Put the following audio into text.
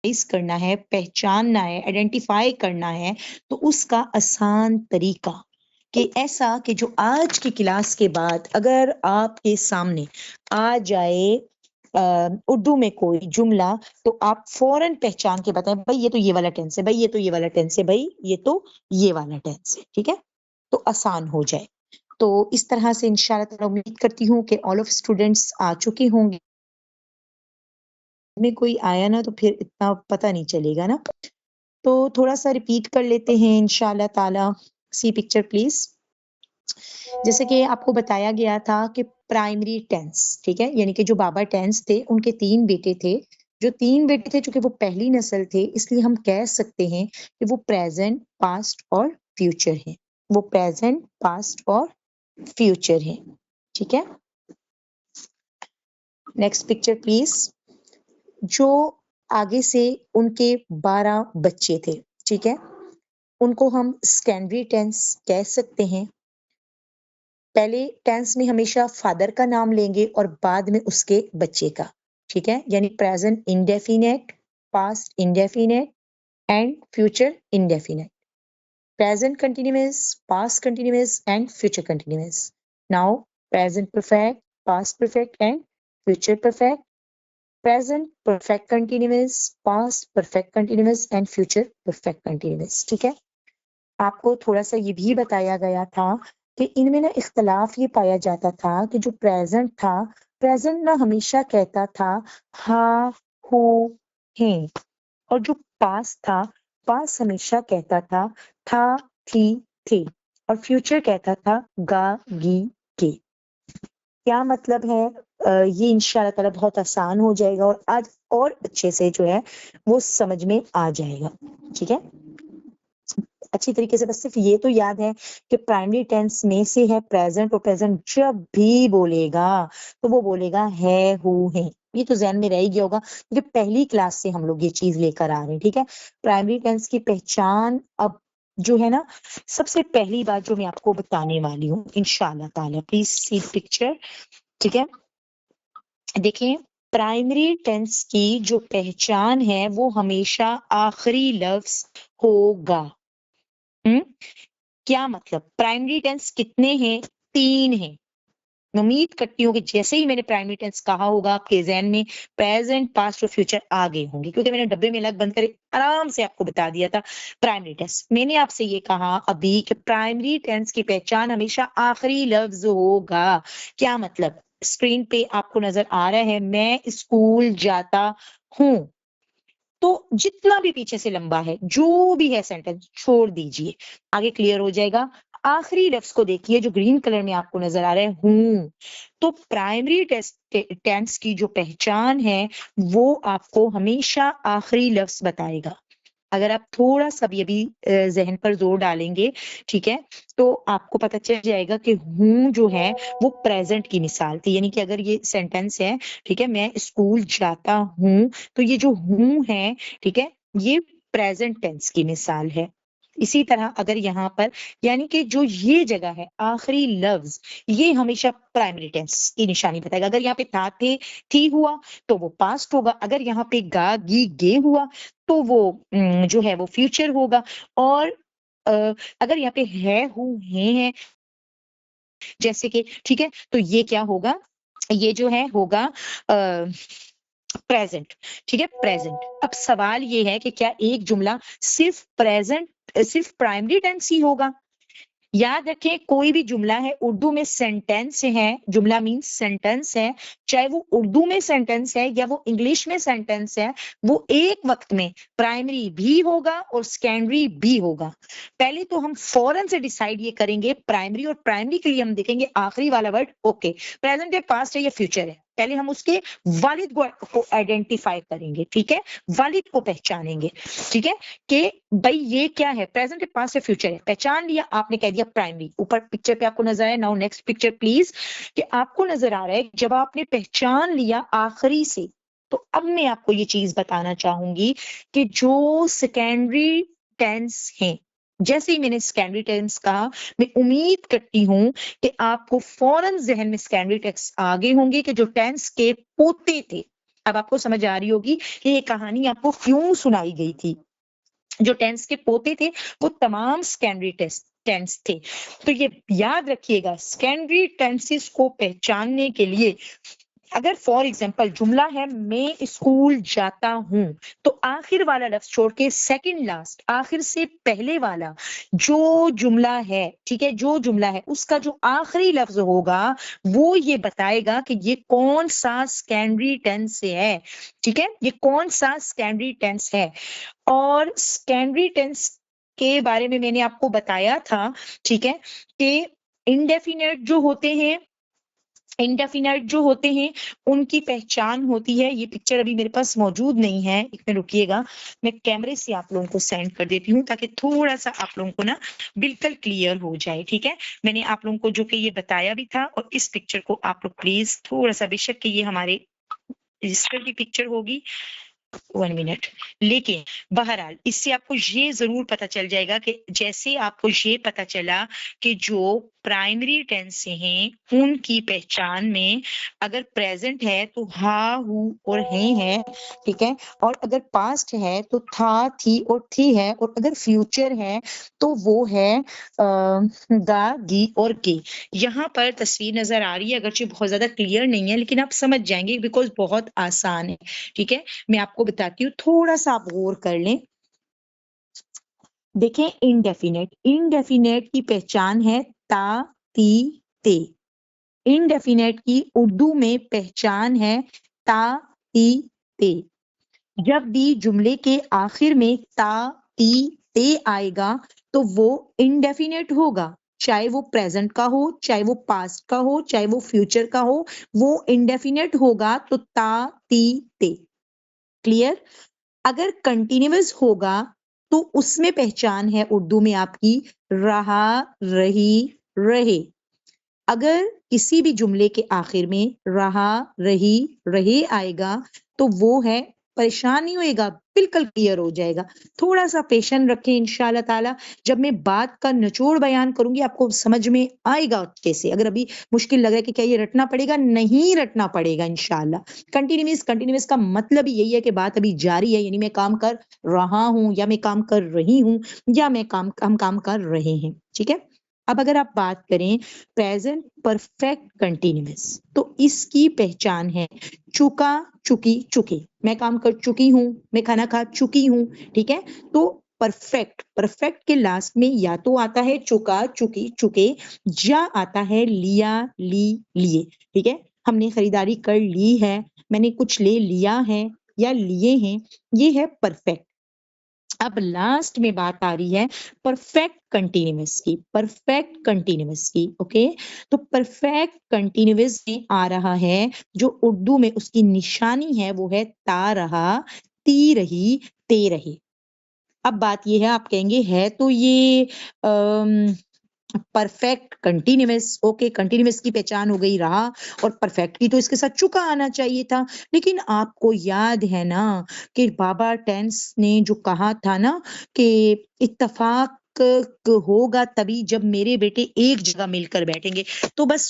करना है, पहचानना है, आइडेंटिफाई करना है, तो उसका आसान तरीका कि ऐसा कि जो आज की क्लास के बाद अगर आपके सामने आ जाए उर्दू में कोई जुमला, तो आप फौरन पहचान के बताएं, भाई ये तो ये वाला टेंस है, भाई ये तो ये वाला टेंस है, भाई ये तो ये वाला टेंस है। ठीक है, तो आसान हो जाए। तो इस तरह से इंशाल्लाह ताला उम्मीद करती हूँ कि ऑल ऑफ स्टूडेंट्स आ चुके होंगे। में कोई आया ना तो फिर इतना पता नहीं चलेगा ना, तो थोड़ा सा रिपीट कर लेते हैं इंशाल्लाह ताला। सी पिक्चर प्लीज। जैसे कि आपको बताया गया था कि प्राइमरी टेंस, ठीक है, यानी कि जो बाबा टेंस थे उनके 3 बेटे थे। जो 3 बेटे थे, चूंकि वो पहली नस्ल थे, इसलिए हम कह सकते हैं कि वो प्रेजेंट, पास्ट और फ्यूचर है। वो प्रेजेंट, पास्ट और फ्यूचर है। ठीक है, नेक्स्ट पिक्चर प्लीज। जो आगे से उनके 12 बच्चे थे, ठीक है, उनको हम सेकेंडरी टेंस कह सकते हैं। पहले टेंस में हमेशा फादर का नाम लेंगे और बाद में उसके बच्चे का। ठीक है, यानी present indefinite, past indefinite and future indefinite. Present continuous, past continuous and future continuous. Now present perfect, past perfect and future perfect. Present perfect continuous, past perfect continuous and future perfect continuous. ठीक है, आपको थोड़ा सा ये भी बताया गया था कि इनमें ना इख्तलाफ ये पाया जाता था कि जो प्रेजेंट था, प्रेजेंट ना हमेशा कहता था हाँ, हो, है, और जो पास्ट था, पास्ट हमेशा कहता था, थी, थे, और फ्यूचर कहता था गा, गी, के। क्या मतलब है? ये इंशाल्लाह ताला बहुत आसान हो जाएगा और आज और अच्छे से जो है वो समझ में आ जाएगा। ठीक है, अच्छी तरीके से। बस सिर्फ ये तो याद है कि प्राइमरी टेंस में से है प्रेजेंट, और प्रेजेंट जब भी बोलेगा तो वो बोलेगा है, हु, है। ये तो ज़हन में रह ही गया होगा क्योंकि पहली क्लास से हम लोग ये चीज लेकर आ रहे हैं। ठीक है, प्राइमरी टेंस की पहचान अब जो है ना, सबसे पहली बात जो मैं आपको बताने वाली हूँ इंशाल्लाह ताला। Please see picture. ठीक है, देखिए, प्राइमरी टेंस की जो पहचान है वो हमेशा आखिरी लफ्ज होगा। क्या मतलब? प्राइमरी टेंस कितने हैं? 3 हैं। मैं उम्मीद करती हूँ कि जैसे ही मैंने प्राइमरी टेंस कहा होगा आपके जहन में प्रेजेंट, पास्ट और फ्यूचर आ गए होंगे, क्योंकि मैंने डब्बे में अलग बंद कर आराम से आपको बता दिया था प्राइमरी टेंस। मैंने आपसे ये कहा अभी कि प्राइमरी टेंस की पहचान हमेशा आखिरी लफ्ज होगा। क्या मतलब? स्क्रीन पे आपको नजर आ रहा है, मैं स्कूल जाता हूँ। तो जितना भी पीछे से लंबा है, जो भी है सेंटेंस, छोड़ दीजिए, आगे क्लियर हो जाएगा। आखिरी लफ्ज को देखिए जो ग्रीन कलर में आपको नजर आ रहा है, हूं। तो प्राइमरी टेंस की जो पहचान है वो आपको हमेशा आखिरी लफ्ज बताएगा। अगर आप थोड़ा सा भी अभी जहन पर जोर डालेंगे, ठीक है, तो आपको पता चल जाएगा कि हूं जो है वो प्रेजेंट की मिसाल थी। यानी कि अगर ये सेंटेंस है, ठीक है, मैं स्कूल जाता हूं, तो ये जो हूं है, ठीक है, ये प्रेजेंट टेंस की मिसाल है। इसी तरह अगर यहाँ पर, यानी कि जो ये जगह है आखिरी लफ्ज, ये हमेशा प्राइमरी टेंस की निशानी बताएगा। अगर यहाँ पे था, थे, थी हुआ तो वो पास्ट होगा। अगर यहाँ पे गा, गी, गे हुआ तो वो जो है वो फ्यूचर होगा। और अगर यहाँ पे है, हु, है जैसे कि, ठीक है, तो ये क्या होगा? ये जो है होगा प्रेजेंट। ठीक है, प्रेजेंट। अब सवाल ये है कि क्या एक जुमला सिर्फ प्रेजेंट, सिर्फ प्राइमरी टेंस ही होगा? याद रखें, कोई भी जुमला है, उर्दू में सेंटेंस है, जुमला मीन्स सेंटेंस है, चाहे वो उर्दू में सेंटेंस है या वो इंग्लिश में सेंटेंस है, वो एक वक्त में प्राइमरी भी होगा और सेकेंडरी भी होगा। पहले तो हम फौरन से डिसाइड ये करेंगे प्राइमरी, और प्राइमरी के लिए हम देखेंगे आखिरी वाला वर्ड, ओके, प्रेजेंट है, पास्ट है या फ्यूचर है। पहले हम उसके वालिद को आइडेंटिफाई करेंगे, ठीक है, वालिद को पहचानेंगे। ठीक है, कि भाई ये क्या है, प्रेजेंट है, पास्ट है, फ्यूचर है। पहचान लिया आपने, कह दिया प्राइमरी। ऊपर पिक्चर पे आपको नजर आया, नाउ नेक्स्ट पिक्चर प्लीज, कि आपको नजर आ रहा है जब आपने पहचान लिया आखिरी से, तो अब मैं आपको ये चीज बताना चाहूंगी कि जो सेकेंडरी टेंस है, जैसे ही मैंने सेकेंडरी टेंस कहा, मैं उम्मीद करती हूं कि आपको फौरन जहन में सेकेंडरी टेंस आ गए होंगे कि जो टेंस के पोते थे, अब आपको समझ आ रही होगी कि ये कहानी आपको क्यों सुनाई गई थी। जो टेंस के पोते थे वो तमाम सेकेंडरी टेंस थे। तो ये याद रखिएगा, सेकेंडरी टेंसेस को पहचानने के लिए अगर फॉर एग्जाम्पल जुमला है मैं स्कूल जाता हूं, तो आखिर वाला लफ्ज छोड़ के सेकंड लास्ट, आखिर से पहले वाला जो जुमला है, ठीक है, जो जुमला है उसका जो आखिरी लफ्ज होगा वो ये बताएगा कि ये कौन सा सेकेंडरी टेंस से है। ठीक है, ये कौन सा सेकेंडरी टेंस है। और सेकेंडरी टेंस के बारे में मैंने आपको बताया था, ठीक है, कि इंडेफिनेट जो होते हैं उनकी पहचान होती है। ये पिक्चर अभी मेरे पास मौजूद नहीं है, एक मिनट रुकिएगा, मैं कैमरे से आप लोगों को सेंड कर देती हूँ ताकि थोड़ा सा आप लोगों को ना बिल्कुल क्लियर हो जाए। ठीक है, मैंने आप लोगों को जो कि ये बताया भी था, और इस पिक्चर को आप लोग प्लीज थोड़ा सा, बेशक कि ये हमारे रजिस्टर की पिक्चर होगी, 1 मिनट, लेकिन बहरहाल इससे आपको ये जरूर पता चल जाएगा कि जैसे आपको ये पता चला कि जो प्राइमरी टेंस हैं उनकी पहचान में अगर प्रेजेंट है तो हा हु और है, ठीक है, और अगर पास्ट है तो था थी और थी है, और अगर फ्यूचर है तो वो है गा गी और के। यहाँ पर तस्वीर नजर आ रही है, अगरचे बहुत ज्यादा क्लियर नहीं है लेकिन आप समझ जाएंगे बिकॉज बहुत आसान है। ठीक है, मैं आपको बताती हूँ, थोड़ा सा आप गौर कर लें। देखें, इंडेफिनेट की पहचान है ता ती ते। इंडेफिनेट की उर्दू में पहचान है ता ती ते। जब भी जुमले के आखिर में ता ती ते आएगा तो वो इंडेफिनेट होगा, चाहे वो प्रेजेंट का हो, चाहे वो पास्ट का हो, चाहे वो फ्यूचर का हो, वो इंडेफिनेट होगा तो ता ती ते। क्लियर। अगर कंटिन्यूअस होगा तो उसमें पहचान है उर्दू में आपकी रहा, रही, रहे। अगर किसी भी जुमले के आखिर में रहा, रही, रहे आएगा तो वो है, परेशान नहीं होएगा, बिल्कुल क्लियर हो जाएगा। थोड़ा सा पेशेंस रखें, इंशाल्लाह ताला जब मैं बात का निचोड़ बयान करूंगी आपको समझ में आएगा अच्छे से। अगर अभी मुश्किल लग रहा है कि क्या ये रटना पड़ेगा, नहीं रटना पड़ेगा इंशाल्लाह। कंटिन्यूअस का मतलब ही यही है कि बात अभी जारी है, यानी मैं काम कर रहा हूं या मैं काम कर रही हूं या हम काम कर रहे हैं। ठीक है, अब अगर आप बात करें प्रेजेंट परफेक्ट कंटिन्यूअस, तो इसकी पहचान है चुका, चुकी, चुके। मैं काम कर चुकी हूं, मैं खाना खा चुकी हूं। ठीक है, तो परफेक्ट के लास्ट में या तो आता है चुका, चुकी, चुके, या आता है लिया, ली, लिए। ठीक है, हमने खरीदारी कर ली है, मैंने कुछ ले लिया है या लिए हैं, ये है परफेक्ट। अब लास्ट में बात आ रही है परफेक्ट कंटिन्यूअस की। ओके, तो परफेक्ट कंटिन्यूअस में आ रहा है, जो उर्दू में उसकी निशानी है वो है ता रहा, ती रही, ते रही। अब बात ये है, आप कहेंगे है तो ये परफेक्ट कंटिन्यूअस, ओके, कंटिन्यूअस की पहचान हो गई रहा, और परफेक्ट की तो इसके साथ चुका आना चाहिए था। लेकिन आपको याद है ना कि बाबा टेंस ने जो कहा था ना कि इत्तेफाक होगा तभी जब मेरे बेटे एक जगह मिलकर बैठेंगे, तो बस